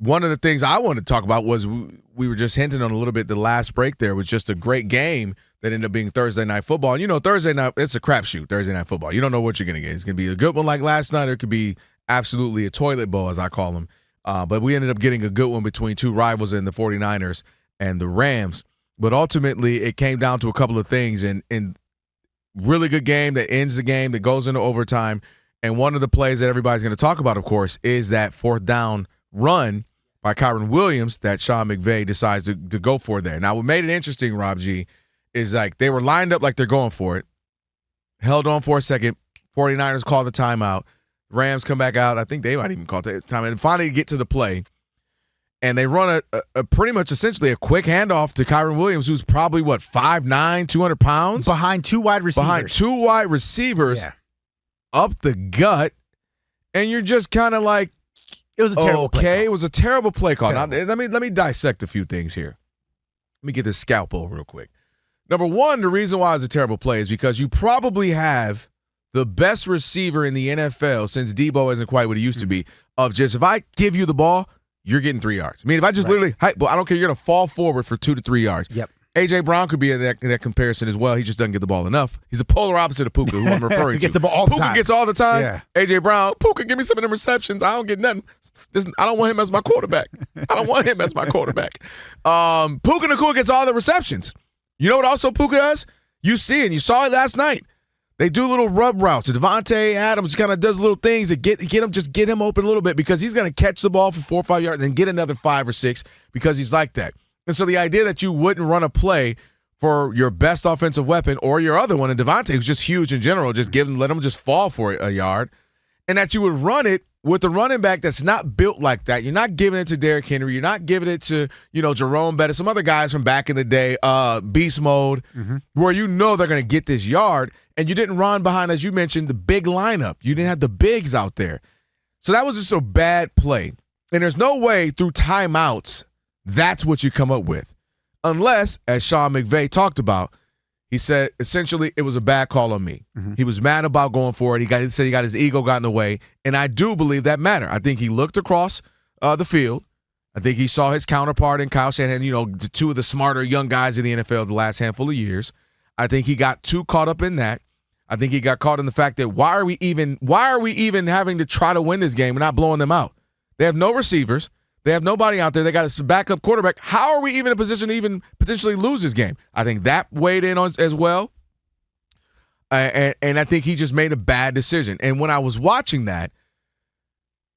one of the things I wanted to talk about was we were just hinting on a little bit. The last break there was just a great game that ended up being Thursday Night Football. And, Thursday night, it's a crapshoot, Thursday Night Football. You don't know what you're going to get. It's going to be a good one like last night, or it could be absolutely a toilet bowl, as I call them. But we ended up getting a good one between two rivals in the 49ers and the Rams. But ultimately, it came down to a couple of things. And really good game that ends the game, that goes into overtime. And one of the plays that everybody's going to talk about, of course, is that fourth down run by Kyron Williams that Sean McVay decides to go for there. Now, what made it interesting, Rob G., is like they were lined up like they're going for it, held on for a second, 49ers call the timeout, Rams come back out. I think they might even call the timeout, and finally get to the play. And they run a pretty much essentially a quick handoff to Kyron Williams, who's probably, 5'9", 200 pounds? Behind two wide receivers. Yeah. Up the gut. And you're just kind of like, it was a terrible play call. It was a terrible play call. Now, let me dissect a few things here. Let me get this scalpel real quick. Number one, the reason why it's a terrible play is because you probably have the best receiver in the NFL, since Debo isn't quite what he used to be, of just, if I give you the ball, you're getting 3 yards. I mean, if I just literally, I don't care, you're going to fall forward for 2 to 3 yards. Yep. A.J. Brown could be in that comparison as well. He just doesn't get the ball enough. He's the polar opposite of Puka, who I'm referring he to. gets the ball all the Puka time. Gets all the time. Yeah. A.J. Brown, Puka, give me some of them receptions. I don't get nothing. I don't want him as my quarterback. Puka Nacua gets all the receptions. You know what also Puka does? You see it, and you saw it last night. They do little rub routes. Devontae Adams kind of does little things that get him open a little bit, because he's going to catch the ball for 4 or 5 yards and get another 5 or 6 because he's like that. And so the idea that you wouldn't run a play for your best offensive weapon or your other one, and Devontae, who's just huge in general, let him just fall for a yard, and that you would run it with the running back that's not built like that. You're not giving it to Derrick Henry. You're not giving it to, Jerome Bettis, some other guys from back in the day, beast mode, where they're going to get this yard, and you didn't run behind, as you mentioned, the big lineup. You didn't have the bigs out there. So that was just a bad play. And there's no way through timeouts that's what you come up with. Unless, as Sean McVay talked about, he said, essentially, it was a bad call on me. He was mad about going for it. He said he got his ego got in the way, and I do believe that mattered. I think he looked across the field. I think he saw his counterpart in Kyle Shanahan, the two of the smarter young guys in the NFL the last handful of years. I think he got too caught up in that. I think he got caught in the fact that why are we even having to try to win this game? We're not blowing them out. They have no receivers. They have nobody out there. They got a backup quarterback. How are we even in a position to even potentially lose this game? I think that weighed in on as well. And I think he just made a bad decision. And when I was watching that,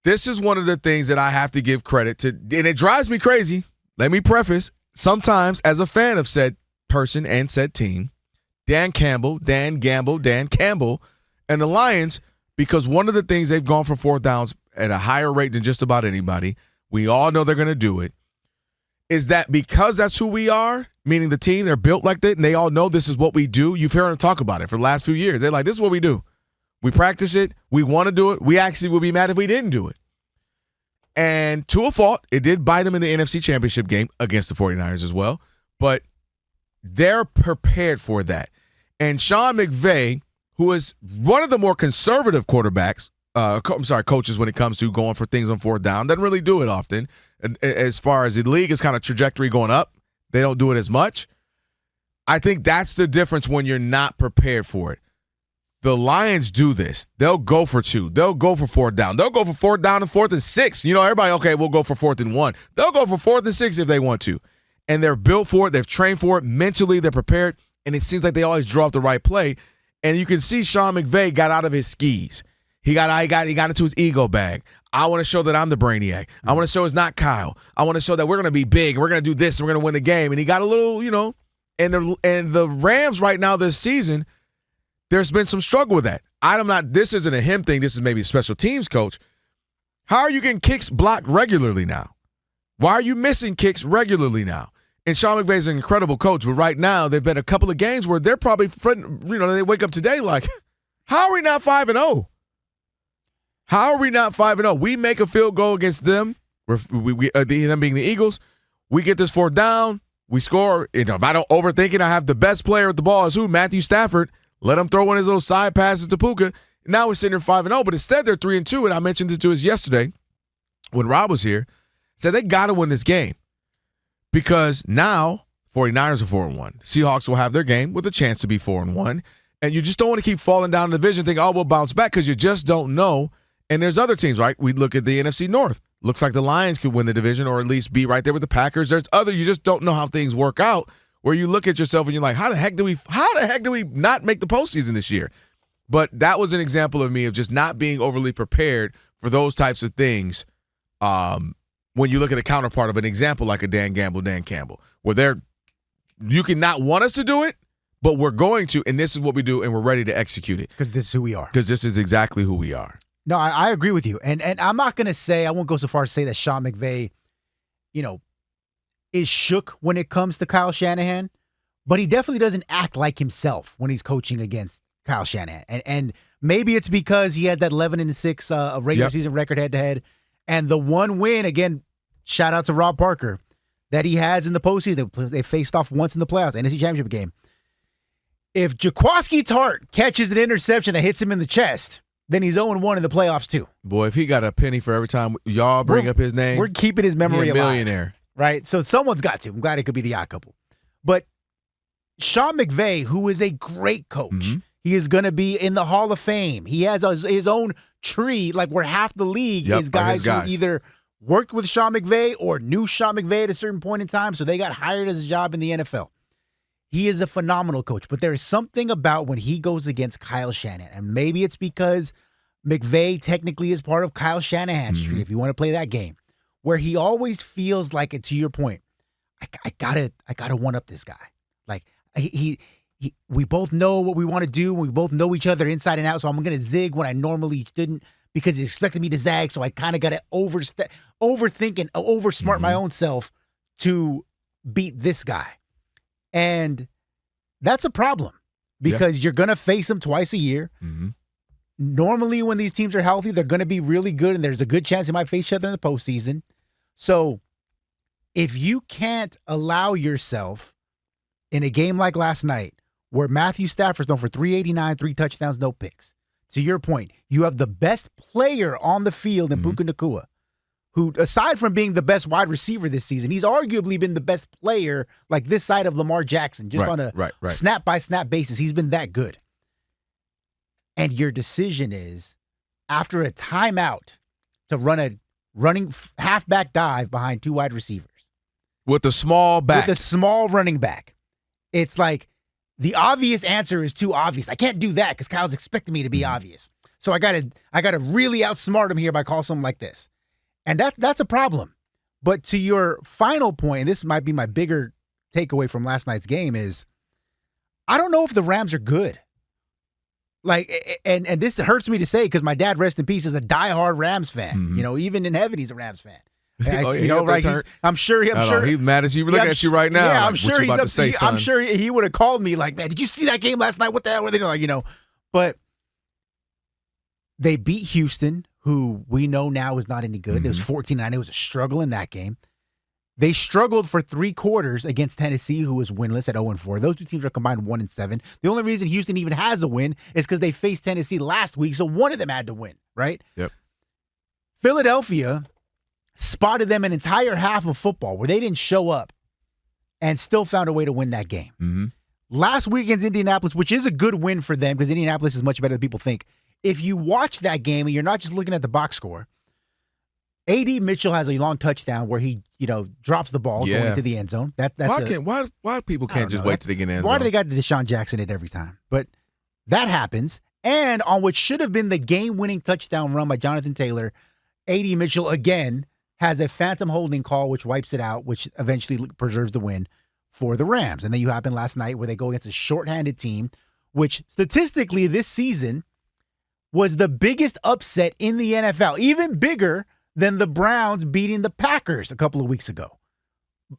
this is one of the things that I have to give credit to. And it drives me crazy. Let me preface, sometimes as a fan of said person and said team, Dan Gamble, and the Lions, because one of the things they've gone for fourth downs at a higher rate than just about anybody, we all know they're going to do it, is that because that's who we are, meaning the team, they're built like that, and they all know this is what we do. You've heard them talk about it for the last few years. They're like, this is what we do. We practice it. We want to do it. We actually would be mad if we didn't do it. And to a fault, it did bite them in the NFC Championship game against the 49ers as well, but they're prepared for that. And Sean McVay, who is one of the more conservative coaches when it comes to going for things on fourth down, doesn't really do it often. And as far as the league is kind of trajectory going up, they don't do it as much. I think that's the difference when you're not prepared for it. The Lions do this. They'll go for 2. They'll go for fourth down. They'll go for fourth down and 4th and 6. Everybody, okay, we'll go for 4th and 1. They'll go for 4th and 6 if they want to. And they're built for it. They've trained for it. Mentally, they're prepared. And it seems like they always draw up the right play. And you can see Sean McVay got out of his skis. He got into his ego bag. I want to show that I'm the brainiac. I want to show it's not Kyle. I want to show that we're going to be big. We're going to do this. And we're going to win the game. And he got a little, and the Rams right now this season, there's been some struggle with that. This isn't a him thing. This is maybe a special teams coach. How are you getting kicks blocked regularly now? Why are you missing kicks regularly now? And Sean McVay is an incredible coach, but right now there've been a couple of games where they're probably, they wake up today like, how are we not 5-0? How are we not 5-0? We make a field goal against them, them being the Eagles. We get this fourth down. We score. If I don't overthink it, I have the best player at the ball is who? Matthew Stafford. Let him throw one of his little side passes to Puka. Now we're sitting here 5-0, but instead they're 3-2, and I mentioned it to us yesterday when Rob was here, said they got to win this game because now 49ers are 4-1. Seahawks will have their game with a chance to be 4-1. And you just don't want to keep falling down the division thinking, oh, we'll bounce back because you just don't know. And there's other teams, right? We look at the NFC North. Looks like the Lions could win the division or at least be right there with the Packers. There's other, you just don't know how things work out where you look at yourself and you're like, how the heck do we not make the postseason this year? But that was an example of me of just not being overly prepared for those types of things. When you look at a counterpart of an example like a Dan Campbell, where you can not want us to do it, but we're going to, and this is what we do, and we're ready to execute it. Because this is who we are. Because this is exactly who we are. No, I agree with you. And I'm not going to say, I won't go so far as to say that Sean McVay, is shook when it comes to Kyle Shanahan, but he definitely doesn't act like himself when he's coaching against Kyle Shanahan. And maybe it's because he had that 11-6 regular season record head-to-head, and the one win, again, shout out to Rob Parker, that he has in the postseason. They faced off once in the playoffs, NFC Championship game. If Jaquiski Tartt catches an interception that hits him in the chest, then he's 0-1 in the playoffs too. Boy, if he got a penny for every time y'all bring up his name, we're keeping his memory alive. Millionaire. Right? So someone's got to. I'm glad it could be the odd couple. But Sean McVay, who is a great coach, he is going to be in the Hall of Fame. He has his own tree, like where half the league is guys who either worked with Sean McVay or knew Sean McVay at a certain point in time, so they got hired as a job in the NFL. He is a phenomenal coach, but there is something about when he goes against Kyle Shanahan, and maybe it's because McVay technically is part of Kyle Shanahan's tree, if you want to play that game, where he always feels like, to your point, I gotta one up this guy. Like we both know what we want to do, we both know each other inside and out, so I'm gonna zig when I normally didn't because he's expecting me to zag, so I kind of gotta overthink and oversmart my own self to beat this guy. And that's a problem because you're going to face them twice a year. Normally, when these teams are healthy, they're going to be really good, and there's a good chance they might face each other in the postseason. So if you can't allow yourself in a game like last night where Matthew Stafford's known for 389, 3 touchdowns, no picks, to your point, you have the best player on the field in Puka Nacua, who, aside from being the best wide receiver this season, he's arguably been the best player, like this side of Lamar Jackson, just on a snap-by-snap basis. He's been that good. And your decision is, after a timeout, to run a running halfback dive behind 2 wide receivers. With a small back. With a small running back. It's like, the obvious answer is too obvious. I can't do that because Kyle's expecting me to be obvious. So I gotta really outsmart him here by calling something like this. And that's a problem. But to your final point, and this might be my bigger takeaway from last night's game, is I don't know if the Rams are good. Like, and this hurts me to say because my dad, rest in peace, is a diehard Rams fan. Even in heaven, he's a Rams fan. I'm sure he's mad at you. We're looking at you right now. Yeah, like, I'm sure he's about to say, son. I'm sure he would have called me like, man, did you see that game last night? What the hell were they doing? But they beat Houston, who we know now is not any good. It was 14-9. It was a struggle in that game. They struggled for 3 quarters against Tennessee, who was winless at 0-4. Those two teams are combined 1-7. The only reason Houston even has a win is because they faced Tennessee last week, so one of them had to win, right? Yep. Philadelphia spotted them an entire half of football where they didn't show up and still found a way to win that game. Last week against Indianapolis, which is a good win for them because Indianapolis is much better than people think. If you watch that game and you're not just looking at the box score, A.D. Mitchell has a long touchdown where he, drops the ball going into the end zone. Why people can't just wait till they get in the end zone? Why do they got Deshaun Jackson it every time? But that happens. And on what should have been the game-winning touchdown run by Jonathan Taylor, A.D. Mitchell again has a phantom holding call which wipes it out, which eventually preserves the win for the Rams. And then you happened last night where they go against a shorthanded team, which statistically this season was the biggest upset in the NFL, even bigger than the Browns beating the Packers a couple of weeks ago.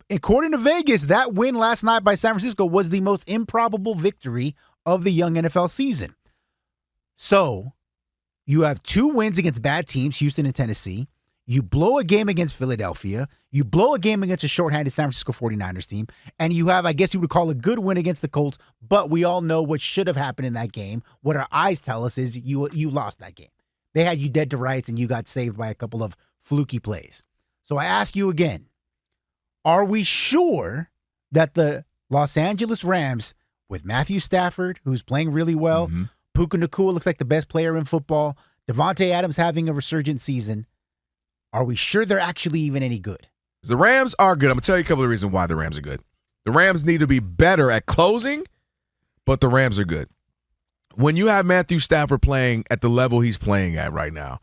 According to Vegas, that win last night by San Francisco was the most improbable victory of the young NFL season. So you have 2 wins against bad teams, Houston and Tennessee. You blow a game against Philadelphia. You blow a game against a shorthanded San Francisco 49ers team. And you have, I guess you would call a good win against the Colts. But we all know what should have happened in that game. What our eyes tell us is you lost that game. They had you dead to rights and you got saved by a couple of fluky plays. So I ask you again, are we sure that the Los Angeles Rams, with Matthew Stafford, who's playing really well, Puka Nacua looks like the best player in football, Devontae Adams having a resurgent season, are we sure they're actually even any good? The Rams are good. I'm going to tell you a couple of reasons why the Rams are good. The Rams need to be better at closing, but the Rams are good. When you have Matthew Stafford playing at the level he's playing at right now,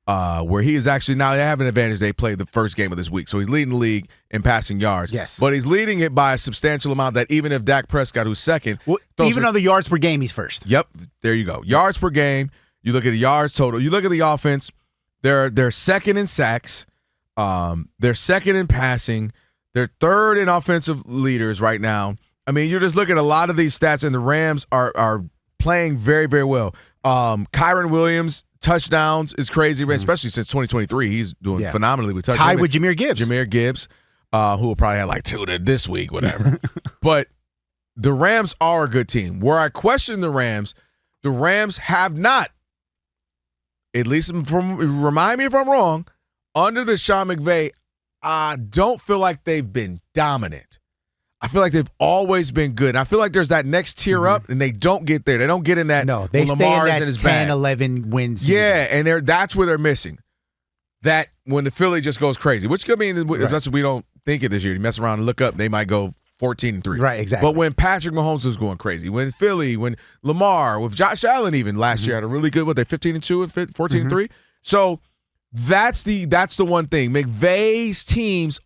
where he is actually, now they have an advantage. They played the first game of this week, so he's leading the league in passing yards. Yes. But he's leading it by a substantial amount that even if Dak Prescott, who's second. Even on the yards per game, he's first. Yep, there you go. Yards per game. You look at the yards total. You look at the offense. They're second in sacks. They're second in passing. They're third in offensive leaders right now. I mean, you just look at a lot of these stats, and the Rams are playing very, very well. Kyron Williams, touchdowns is crazy, especially since 2023. He's doing phenomenally with touchdowns. Tied with Jahmyr Gibbs. Jahmyr Gibbs, who will probably have like 2 this week, whatever. But the Rams are a good team. Where I question the Rams have not, at least remind me if I'm wrong, under the Sean McVay, I don't feel like they've been dominant. I feel like they've always been good. And I feel like there's that next tier up, and they don't get there. They don't get in that. No, they stay in that 10, 11 wins. Yeah, and that's where they're missing. That when the Philly just goes crazy, which could mean as much as we don't think it this year. You mess around and look up, they might go 14-3. Right, exactly. But when Patrick Mahomes was going crazy, when Philly, when Lamar, with Josh Allen even last year had a really good, 15-2 and 14-3. So that's the one thing. McVay's teams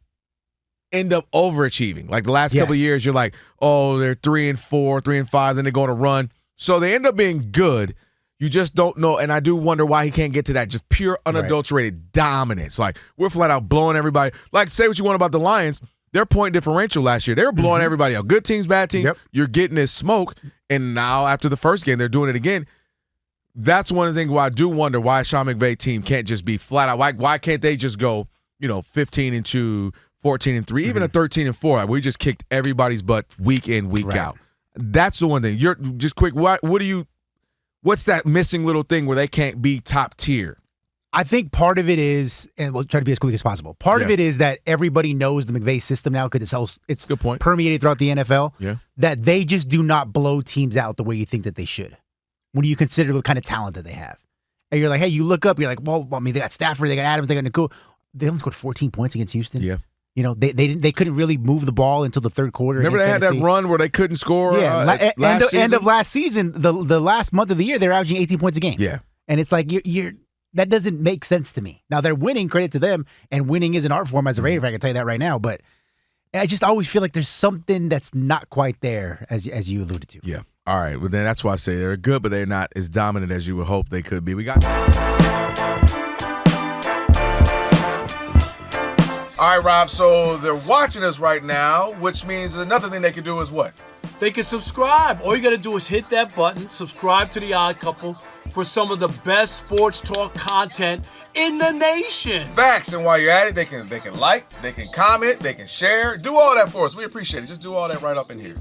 end up overachieving. Like the last couple of years, you're like, oh, they're 3-4, 3-5, then they go on a run. So they end up being good. You just don't know, and I do wonder why he can't get to that just pure, unadulterated dominance. Like, we're flat out blowing everybody. Like, say what you want about the Lions. Their point differential last year, they were blowing everybody out. Good teams, bad teams. Yep. You're getting this smoke, and now after the first game, they're doing it again. That's one of the things why I do wonder why Sean McVay team can't just be flat out. Why can't they just go, 15-2, 14-3, even a 13-4? Like, we just kicked everybody's butt week in, week out. That's the one thing. You're just quick. What's that missing little thing where they can't be top tier? I think part of it is, and we'll try to be as quick as possible. Part of it is that everybody knows the McVay system now because it's good point. Permeated throughout the NFL. Yeah, that they just do not blow teams out the way you think that they should. When you consider the kind of talent that they have, and you're like, hey, you look up, you're like, well, I mean, they got Stafford, they got Adams, they got Nacua. They only scored 14 points against Houston. Yeah. They couldn't really move the ball until the third quarter. Remember they had that run where they couldn't score? Yeah, end of last season, the last month of the year, they're averaging 18 points a game. Yeah. And it's like, that doesn't make sense to me. Now, they're winning, credit to them, and winning is an art form as a Raider, I can tell you that right now, but I just always feel like there's something that's not quite there, as you alluded to. Yeah. All right. Well, then that's why I say they're good, but they're not as dominant as you would hope they could be. We got... All right, Rob, so they're watching us right now, which means another thing they can do is what? They can subscribe. All you got to do is hit that button, subscribe to The Odd Couple for some of the best sports talk content in the nation. Facts, and while you're at it, they can like, they can comment, they can share. Do all that for us. We appreciate it. Just do all that right up in here.